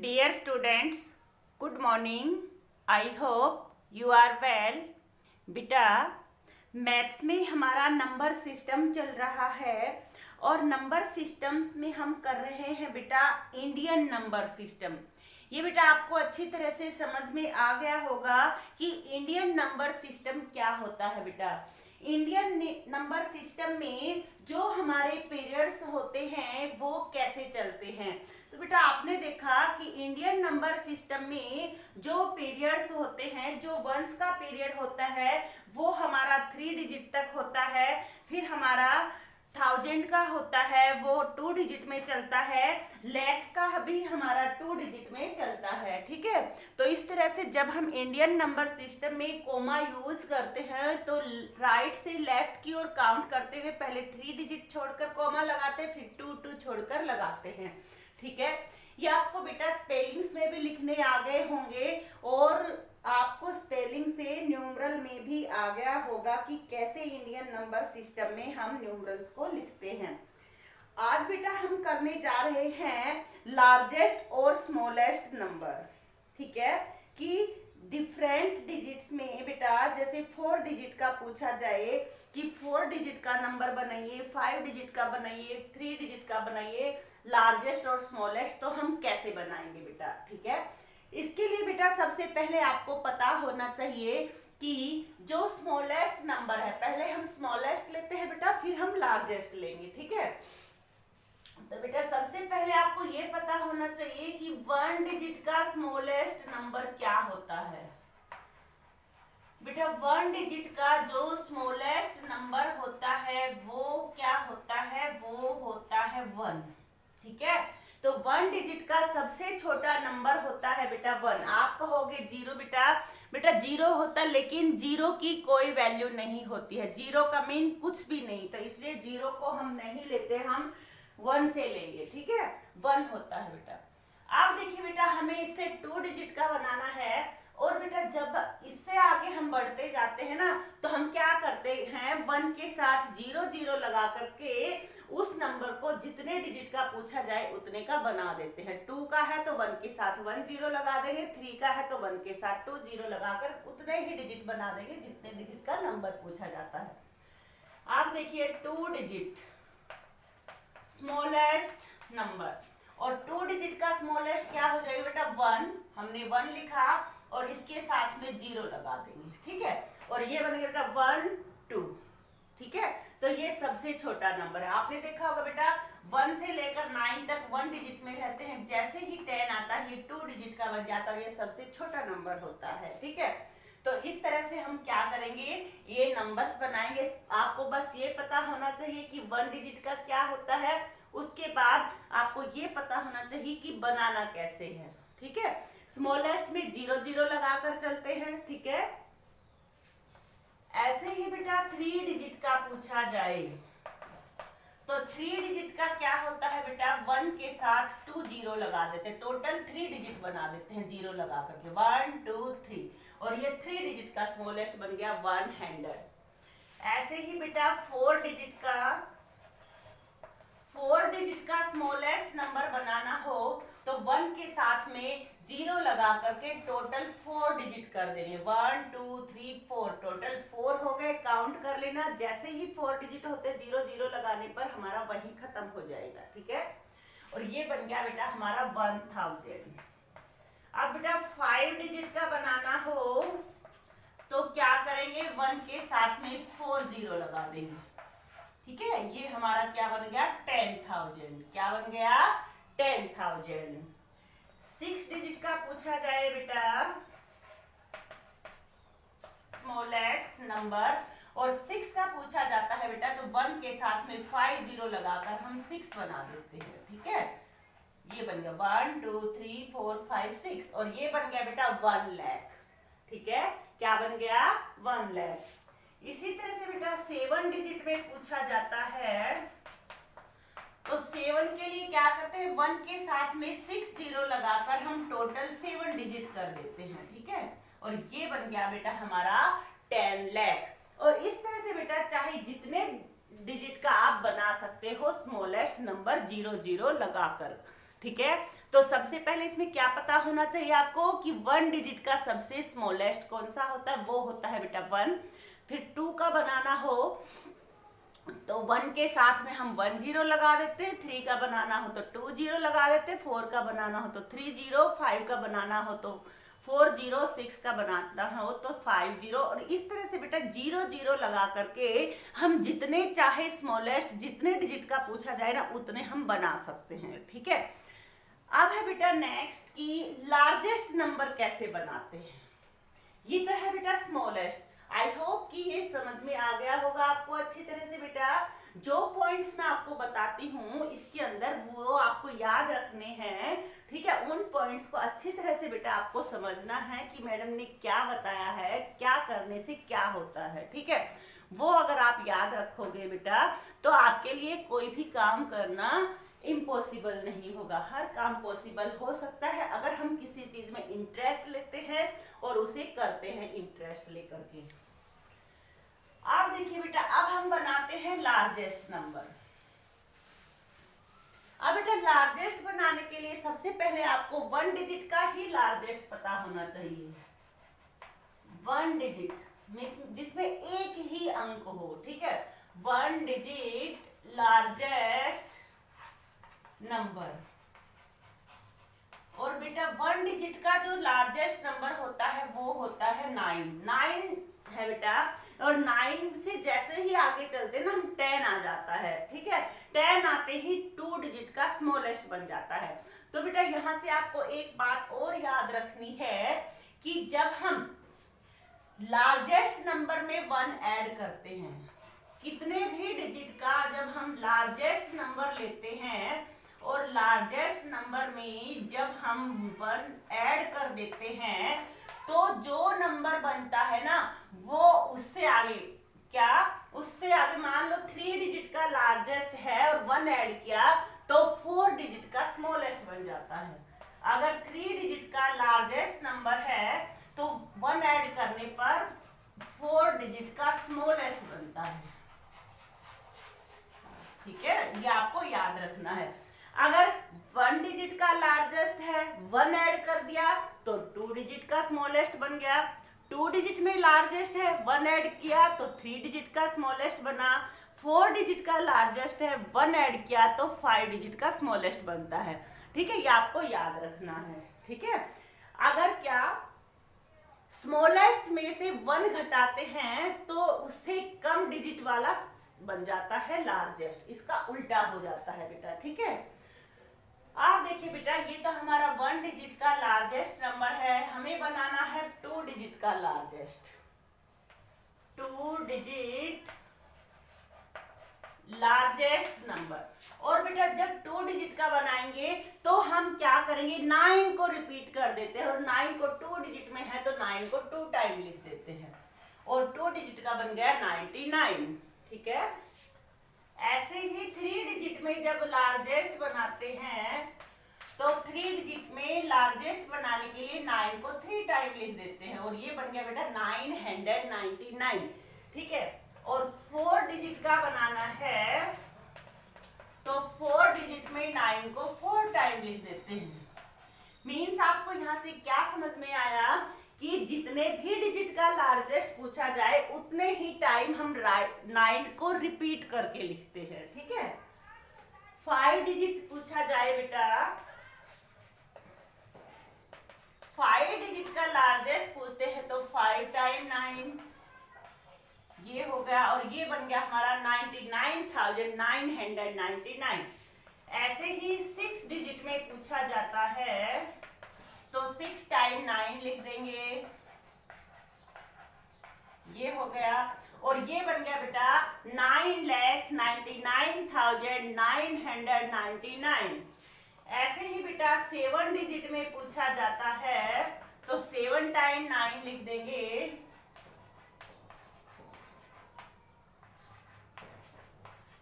Dear students, good morning. I hope you are well. बेटा maths में हमारा number system चल रहा है और नंबर सिस्टम में हम कर रहे हैं बेटा इंडियन नंबर सिस्टम। ये बेटा आपको अच्छी तरह से समझ में आ गया होगा कि इंडियन नंबर सिस्टम क्या होता है। बेटा इंडियन नंबर सिस्टम में जो हमारे पीरियड्स होते हैं वो कैसे चलते हैं। तो बेटा आपने देखा कि इंडियन नंबर सिस्टम में जो पीरियड्स होते हैं, जो वंस का पीरियड होता है वो हमारा 3 डिजिट तक होता है, फिर हमारा 1000 का होता है वो 2 डिजिट में चलता है, लाख का भी हमारा 2 डिजिट में चलता है। ठीक है, तो इस तरह से जब हम इंडियन नंबर सिस्टम में कोमा यूज करते हैं तो राइट से लेफ्ट की ओर काउंट करते हुए पहले 3 डिजिट छोड़कर कोमा लगाते हैं, फिर 2 छोड़कर लगाते हैं। ठीक है, ये आपको बेटा स्पेलिंग्स में भी लिखने आ गए होंगे और आपको स्पेलिंग से न्यूमरल में भी आ गया होगा कि कैसे इंडियन नंबर सिस्टम में हम न्यूमरल्स को लिखते हैं। आज बेटा हम करने जा रहे हैं लार्जेस्ट और स्मॉलेस्ट नंबर। ठीक है, कि डिफरेंट डिजिट्स में बेटा जैसे 4 डिजिट का पूछा जाए कि 4 डिजिट का नंबर बनाइए, 5 डिजिट का बनाइए, 3 डिजिट का बनाइए, लार्जेस्ट और स्मॉलेस्ट, तो हम कैसे बनाएंगे बेटा। ठीक है, इसके लिए बेटा सबसे पहले आपको पता होना चाहिए कि जो स्मॉलेस्ट नंबर है, पहले हम स्मॉलेस्ट लेते हैं बेटा, फिर हम लार्जेस्ट लेंगे। ठीक है, तो बेटा सबसे पहले आपको ये पता होना चाहिए कि 1 डिजिट का स्मॉलेस्ट नंबर क्या होता है। बेटा 1 डिजिट का जो स्मॉलेस्ट नंबर होता है वो क्या होता है, वो होता है 1। ठीक है, तो 1 डिजिट का सबसे छोटा नंबर होता है बेटा 1। आप कहोगे 0 बेटा 0 होता है, लेकिन 0 की कोई वैल्यू नहीं होती है, 0 का मीन कुछ भी नहीं, तो इसलिए 0 को हम नहीं लेते, हम 1 से लेंगे। ठीक है, 1 होता है बेटा। आप देखिए बेटा हमें इससे 2 डिजिट का बनाना है और बेटा जब इससे आगे हम बढ़ते जाते हैं ना तो हम क्या करते हैं, 1 के साथ 0 0 लगा करके उस नंबर को जितने डिजिट का पूछा जाए उतने का बना देते हैं। 2 का है तो 1 के साथ 1 0 लगा देंगे, 3 का है तो 1 के साथ 2 0 लगाकर उतने ही डिजिट बना देंगे जितने डिजिट का नंबर पूछा जाता है। आप देखिए 2 डिजिट स्मॉलेस्ट नंबर और 2 डिजिट का स्मॉलेस्ट क्या हो जाएगा बेटा 1। हमने 1 लिखा और इसके साथ में 0 लगा देंगे। ठीक है, और ये बन गया बेटा 1 2। ठीक है, तो ये सबसे छोटा नंबर है। आपने देखा होगा बेटा 1 से लेकर 9 तक 1 डिजिट में रहते हैं, जैसे ही 10 आता है ये 2 डिजिट का बन जाता है और ये सबसे छोटा नंबर होता है। ठीक है, तो इस तरह से हम क्या करेंगे, ये नंबर्स बनाएंगे। आपको बस ये पता होना चाहिए कि 1 डिजिट का क्या होता है, उसके बाद आपको ये पता होना चाहिए कि बनाना कैसे है। ठीक है, स्मॉलेस्ट में 0 0 लगाकर चलते हैं। ठीक है, ऐसे ही बेटा 3 डिजिट का पूछा जाए तो 3 डिजिट का क्या होता है बेटा, 1 के साथ 2 0 लगा देते हैं, टोटल 3 डिजिट बना देते हैं 0 लगा करके 1 2 3, और ये 3 डिजिट का स्मॉलेस्ट बन गया 100। ऐसे ही बेटा 4 डिजिट का स्मॉलेस्ट नंबर बनाना हो तो 1 के साथ में 0 लगा करके टोटल 4 डिजिट कर देंगे, 1 2 3 4, टोटल 4 हो गए। काउंट कर लेना, जैसे ही 4 डिजिट होते 0 0 लगाने पर हमारा वही खत्म हो जाएगा। ठीक है, और ये बन गया बेटा हमारा 1000। अब बेटा 5 डिजिट का बनाना हो तो क्या करेंगे, 1 के साथ में 4 0 लगा देंगे। ठीक है, ये हमारा क्या बन गया 10,000। क्या बन गया 10,000। 6 डिजिट का पूछा जाए बेटा स्मॉलेस्ट नंबर और 6 का पूछा जाता है बेटा तो 1 के साथ में 5 0 लगाकर हम 6 बना देते हैं। ठीक है, ये बन गया 1 2 3 4 5 6 और ये बन गया बेटा 1 लाख। ठीक है, क्या बन गया 1 लाख। इसी तरह से बेटा 7 डिजिट में पूछा जाता है तो 7 के लिए क्या करते हैं, 1 के साथ में 6 0 लगाकर हम टोटल 7 डिजिट कर देते हैं। ठीक है, और ये बन गया बेटा हमारा 10 लाख। और इस तरह से बेटा चाहे जितने डिजिट का आप बना सकते हो स्मॉलेस्ट नंबर 0 0 लगाकर। ठीक है। तो सबसे पहले इसमें क्या पता होना चाहिए आपको कि 1 डिजिट का सबसे स्मॉलेस्ट कौन सा होता है, वो होता है बेटा 1। फिर 2 का बनाना हो तो 1 के साथ में हम 1 0 लगा देते हैं, 3 का बनाना हो तो 2 0 लगा देते हैं, 4 का बनाना हो तो 3 0, 5 का बनाना हो तो 4 0, 6 का बनाना हो तो 5 0, और इस तरह से बेटा 0 0 लगा करके हम जितने चाहे स्मॉलेस्ट जितने डिजिट का पूछा जाए ना उतने हम बना सकते हैं, ठीक है। अब है बेटा नेक्स्ट कि लार्जेस्ट नंबर कैसे बनाते हैं। ये तो है बेटा स्मॉलेस्ट। आई होप कि ये समझ में आ गया होगा आपको अच्छी तरह से। बेटा जो पॉइंट्स मैं आपको बताती हूँ इसके अंदर वो आपको याद रखने हैं, ठीक है। उन पॉइंट्स को अच्छी तरह से बेटा आपको समझना है कि मैडम ने क्या बताया है, क्या करने से क्या होता है, ठीक है। वो अगर आप याद रखोगे बेटा तो आपके लिए कोई भी काम करना इम्पॉसिबल नहीं होगा। हर काम पॉसिबल हो सकता है अगर हम किसी चीज में इंटरेस्ट लेते हैं और उसे करते हैं इंटरेस्ट लेकर के। अब देखिए बेटा अब हम बनाते हैं लार्जेस्ट नंबर। अब बेटा लार्जेस्ट बनाने के लिए सबसे पहले आपको 1 डिजिट का ही लार्जेस्ट पता होना चाहिए। 1 डिजिट जिसमें एक ही अंक हो, ठीक है। 1 डिजिट लार्जेस्ट नंबर। और बेटा 1 डिजिट का जो लार्जेस्ट नंबर होता है वो होता है 9 है बेटा। और 9 से जैसे ही आगे चलते ना हम 10 आ जाता है, ठीक है। 10 आते ही 2 डिजिट का स्मॉलेस्ट बन जाता है। तो बेटा यहां से आपको एक बात और याद रखनी है कि जब हम लार्जेस्ट नंबर में 1 ऐड करते हैं, कितने भी डिजिट का जब हम लार्जेस्ट नंबर लेते हैं और लार्जेस्ट नंबर में जब हम 1 ऐड कर देते हैं तो जो नंबर बनता है ना वो उससे आगे क्या, उससे आगे मान लो 3 डिजिट का लार्जेस्ट है और 1 ऐड किया तो 4 डिजिट का स्मॉलेस्ट बन जाता है। अगर 3 डिजिट का लार्जेस्ट नंबर है तो 1 ऐड करने पर 4 डिजिट का स्मॉलेस्ट बनता है, ठीक है। ये आपको याद रखना है। अगर 1 डिजिट का लार्जेस्ट है 1 ऐड कर दिया तो 2 डिजिट का स्मॉलेस्ट बन गया। 2 डिजिट में लार्जेस्ट है 1 ऐड किया तो 3 डिजिट का स्मॉलेस्ट बना। 4 डिजिट का लार्जेस्ट है 1 ऐड किया तो 5 डिजिट का स्मॉलेस्ट बनता है, ठीक है। ये आपको याद रखना है, ठीक है। अगर क्या स्मॉलेस्ट में से 1 घटाते हैं तो उससे कम डिजिट वाला बन जाता है लार्जेस्ट, इसका उल्टा हो जाता है बेटा, ठीक है। आप देखिए बेटा ये तो हमारा 1 डिजिट का लार्जेस्ट नंबर है, हमें बनाना है 2 डिजिट का लार्जेस्ट। 2 digit largest number. और बेटा जब 2 डिजिट का बनाएंगे तो हम क्या करेंगे, 9 को रिपीट कर देते हैं और 9 को 2 डिजिट में है तो 9 को 2 टाइम लिख देते हैं और 2 डिजिट का बन गया 99, ठीक है। ऐसे ही 3 डिजिट में जब लार्जेस्ट बनाते हैं तो 3 डिजिट में लार्जेस्ट बनाने के लिए 9 को 3 टाइम लिख देते हैं और ये बन गया बेटा 999, ठीक है। और 4 डिजिट का बनाना है तो 4 डिजिट में 9 को 4 टाइम लिख देते हैं। मीन्स आपको यहाँ से क्या समझ में आया कि जितने भी डिजिट का लार्जेस्ट पूछा जाए उतने ही टाइम हम 9 को रिपीट करके लिखते हैं, ठीक है। 5 डिजिट पूछा जाए बेटा, 5 डिजिट का लार्जेस्ट पूछते हैं तो 5 टाइम 9 ये हो गया और ये बन गया हमारा 99,999। ऐसे ही 6 डिजिट में पूछा जाता है तो 6 टाइम 9 लिख देंगे, ये हो गया और ये बन गया बेटा 9,99,999। ऐसे ही बेटा 7 डिजिट में पूछा जाता है तो 7 टाइम 9 लिख देंगे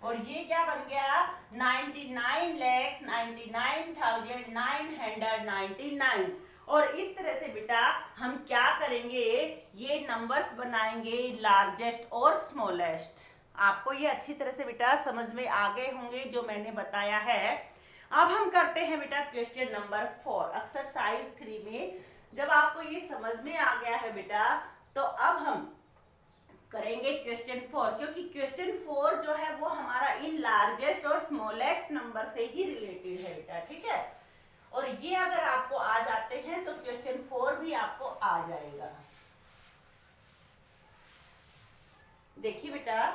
और ये क्या बन गया 99,99,999। और इस तरह से बेटा हम क्या करेंगे, ये नंबर्स बनाएंगे लार्जेस्ट और स्मॉलेस्ट। आपको ये अच्छी तरह से बेटा समझ में आ गए होंगे जो मैंने बताया है। अब हम करते करते हैं बेटा क्वेश्चन नंबर 4 एक्सरसाइज 3 में। जब आपको ये समझ में आ गया है बेटा, तो अब हम करेंगे क्वेश्चन 4, क्योंकि क्वेश्चन 4 जो है वो हमारा इन लार्जेस्ट और स्मॉलेस्ट नंबर से ही रिलेटेड है बेटा, ठीक है। और ये अगर आपको आ जाते हैं तो क्वेश्चन 4 भी आपको आ जाएगा। देखिए बेटा,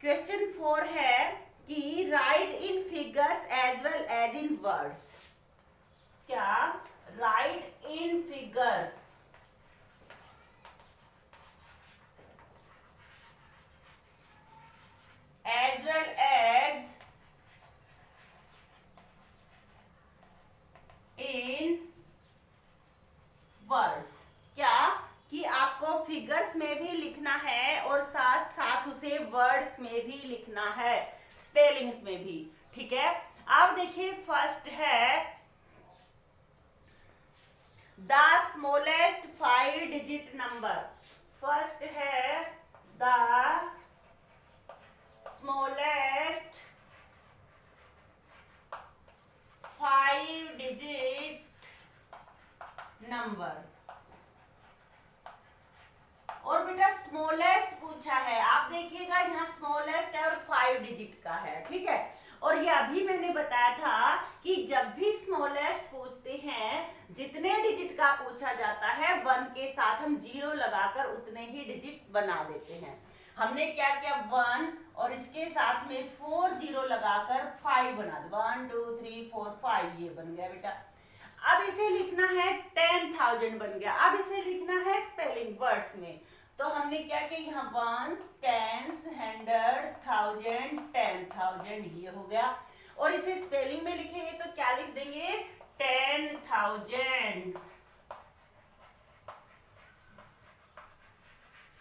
क्वेश्चन 4 है कि right in figures as well as in words. क्या? Right in figures as well as in words. क्या कि आपको फिगर्स में भी लिखना है और साथ साथ उसे वर्ड्स में भी लिखना है, स्पेलिंग्स में भी, ठीक है। अब देखिए, फर्स्ट है the smallest 5 digit number. First है द स्मॉलेस्ट 5 डिजिट नंबर। और बेटा स्मॉलेस्ट पूछा है, आप देखिएगा यहाँ स्मॉलेस्ट है और 5 डिजिट का है, ठीक है। और ये अभी मैंने बताया था कि जब भी स्मॉलेस्ट पूछते हैं, जितने डिजिट का पूछा जाता है 1 के साथ हम 0 लगाकर उतने ही डिजिट बना देते हैं। हमने क्या किया, 1 और इसके साथ में 4 0 लगाकर 5 बना दे, 1 2 3 4 5, ये बन गया बेटा। अब इसे लिखना है 10,000 बन गया। अब इसे लिखना है स्पेलिंग वर्ड्स में, तो हमने क्या किया, यहाँ वंस, टेंस, 100, 1000, 10,000, ये हो गया। और इसे स्पेलिंग में लिखेंगे तो क्या लिख देंगे, 10,000,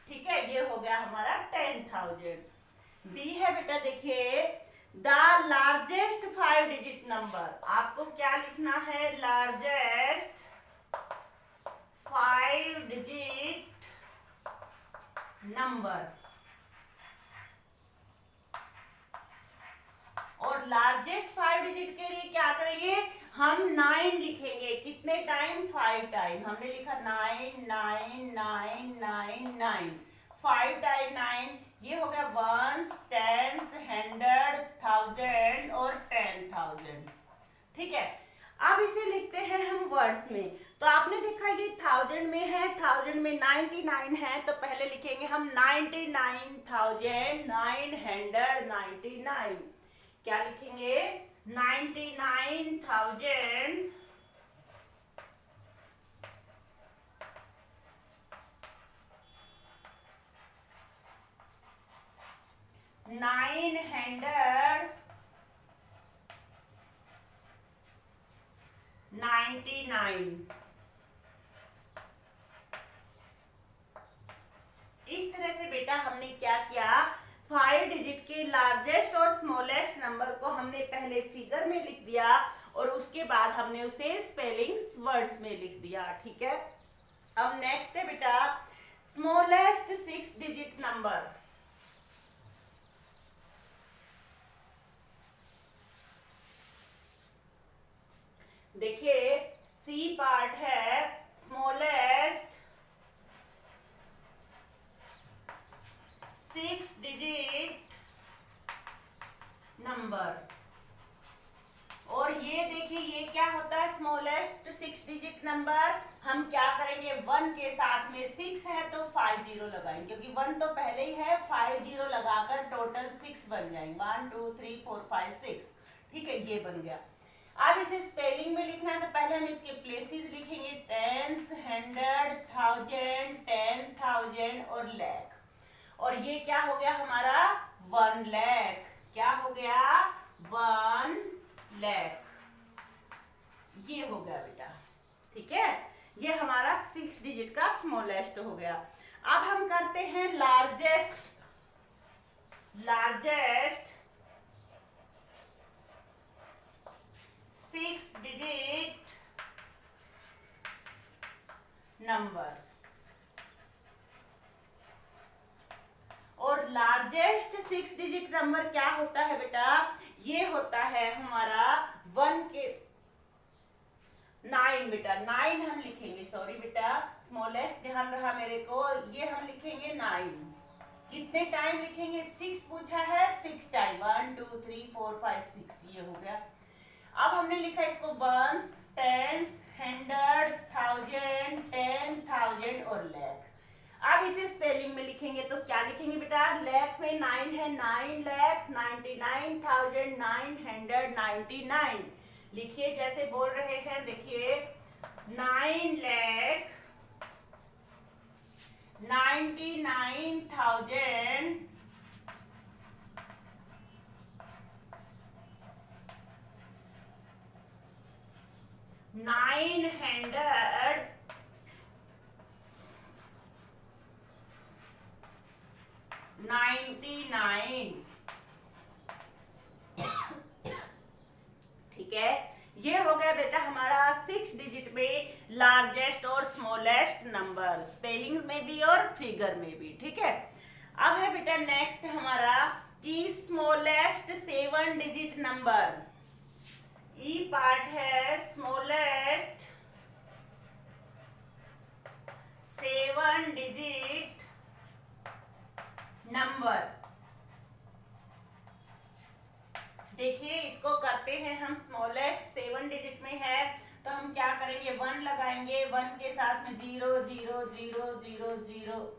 ठीक है। ये हो गया हमारा 10,000। बी है बेटा, देखिए द लार्जेस्ट 5 डिजिट नंबर। आपको क्या लिखना है, लार्जेस्ट 5 डिजिट नंबर। और लार्जेस्ट 5 डिजिट के लिए क्या करेंगे, हम 9 लिखेंगे। कितने टाइम, 5 टाइम। हमने लिखा 9 9 9 9 9, 5 टाइम 9, ये हो गया वंस, टेंस, 100, 1000 और 10,000, ठीक है। अब इसे लिखते हैं हम वर्ड्स में। तो आपने देखा ये 1000 में है, 1000 में 99 है, तो पहले लिखेंगे हम 99,999। क्या लिखेंगे, 99,000 999। इस तरह से बेटा हमने क्या किया, 5 डिजिट के लार्जेस्ट और स्मॉलेस्ट नंबर को हमने पहले फिगर में लिख दिया और उसके बाद हमने उसे स्पेलिंग्स वर्ड्स में लिख दिया, ठीक है। अब नेक्स्ट है बेटा स्मॉलेस्ट 6 डिजिट नंबर। देखिए सी पार्ट है स्मॉलेस्ट 6 डिजिट नंबर। और ये देखिए ये क्या होता है, स्मॉलेस्ट 6 डिजिट नंबर। हम क्या करेंगे, 1 के साथ में 6 है तो 5 0 लगाएंगे, क्योंकि 1 तो पहले ही है, 5 0 लगाकर टोटल 6 बन जाएंगे, 1 2 3 4 5 6, ठीक है, ये बन गया। अब इसे स्पेलिंग में लिखना है तो पहले हम इसके प्लेसेस लिखेंगे, टेंस, 100, 1000, 10,000 और लाख। और ये क्या हो गया हमारा, 1 लाख। क्या हो गया, 1 लाख, ये हो गया बेटा, ठीक है। ये हमारा 6 डिजिट का स्मॉलेस्ट हो गया। अब हम करते हैं लार्जेस्ट 6 डिजिट नंबर। और लार्जेस्ट 6 डिजिट नंबर क्या होता है बेटा, ये होता है हमारा बेटा 9 हम लिखेंगे, सॉरी बेटा स्मॉलेस्ट ध्यान रहा मेरे को, ये हम लिखेंगे 9। कितने टाइम लिखेंगे? 6 पूछा है, 6 टाइम, 1 2 3 4 5 6, ये हो गया। अब हमने लिखा इसको वंस, टेंस, हंड्रेड, थाउजेंड, 10,000 और लाख। अब इसे स्पेलिंग में लिखेंगे तो क्या लिखेंगे बेटा? लाख में 9 है, 9,99,999। लिखिए जैसे बोल रहे हैं, देखिए 9,99,000 999। ठीक है, ये हो गया बेटा हमारा 6 डिजिट में लार्जेस्ट और स्मॉलेस्ट नंबर, स्पेलिंग में भी और फिगर में भी। ठीक है, अब है बेटा नेक्स्ट हमारा कि स्मॉलेस्ट 7 डिजिट नंबर। ई पार्ट है स्मॉलेस्ट 7 डिजिट नंबर। देखिए इसको करते हैं हम, स्मॉलेस्ट 7 डिजिट में है तो हम क्या करेंगे? 1 लगाएंगे, 1 के साथ में 0 0 0 0 0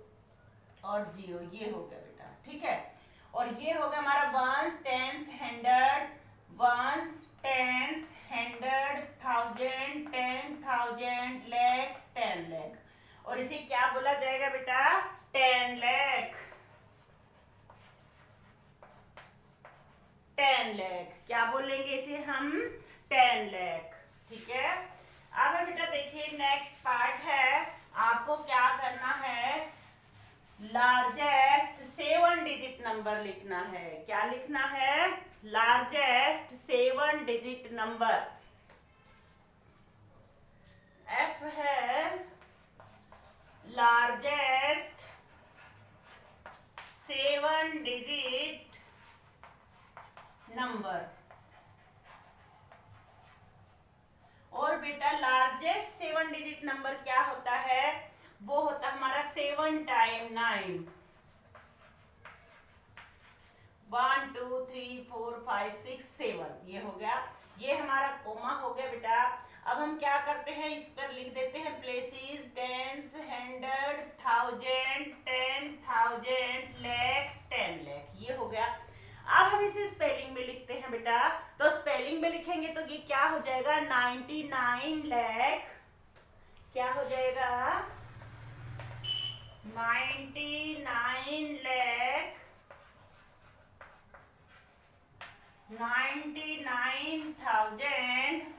और 0, ये हो गया बेटा। ठीक है, और ये हो गया हमारा ones, tens, hundred, ones, tens, hundred, thousand, 10,000, lakh, 10 lakh. और इसे क्या बोला जाएगा बेटा? 10 लाख, 10 लाख। क्या बोलेंगे इसे हम? 10 लाख। ठीक है, अब है बेटा देखिए नेक्स्ट पार्ट है, आपको क्या करना है? लार्जेस्ट 7 डिजिट नंबर लिखना है। क्या लिखना है? Largest 7 digit number. एफ है लार्जेस्ट 7 डिजिट नंबर। और बेटा लार्जेस्ट 7 डिजिट नंबर क्या होता है? वो होता हमारा 7 टाइम 9, 1 2 3 4 5 6 7, ये हो गया। ये हमारा कोमा हो गया बेटा। अब हम क्या करते हैं? इस पर लिख देते हैं places, tens, hundred, thousand, 10,000, lakh, 10 lakh, ये हो गया। अब हम इसे स्पेलिंग में लिखते हैं बेटा, तो स्पेलिंग में लिखेंगे तो ये क्या हो जाएगा? 99 लाख, क्या हो जाएगा? 99 लाख 99,000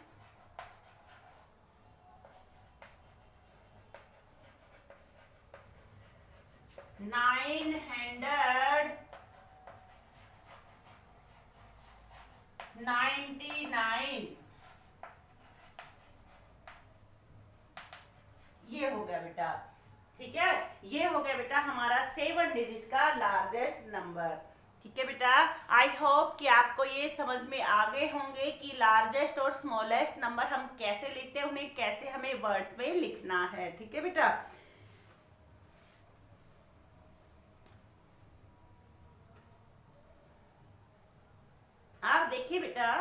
999, ये हो गया बेटा। ठीक है, ये हो गया बेटा हमारा 7 डिजिट का लार्जेस्ट नंबर। ठीक है बेटा, आई होप कि आपको ये समझ में आ गए होंगे कि लार्जेस्ट और स्मॉलेस्ट नंबर हम कैसे लिखते हैं, उन्हें कैसे हमें वर्ड्स में लिखना है। ठीक है बेटा, आप देखिए बेटा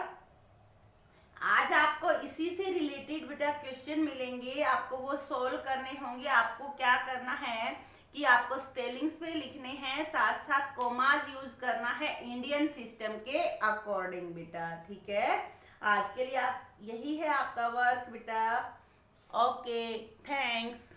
आज आपको इसी से रिलेटेड बेटा क्वेश्चन मिलेंगे, आपको वो सोल्व करने होंगे। आपको क्या करना है कि आपको स्पेलिंग्स में लिखने हैं, साथ साथ कोमाज यूज करना है इंडियन सिस्टम के अकॉर्डिंग बेटा। ठीक है, आज के लिए आप यही है आपका वर्क बेटा। Okay, thanks.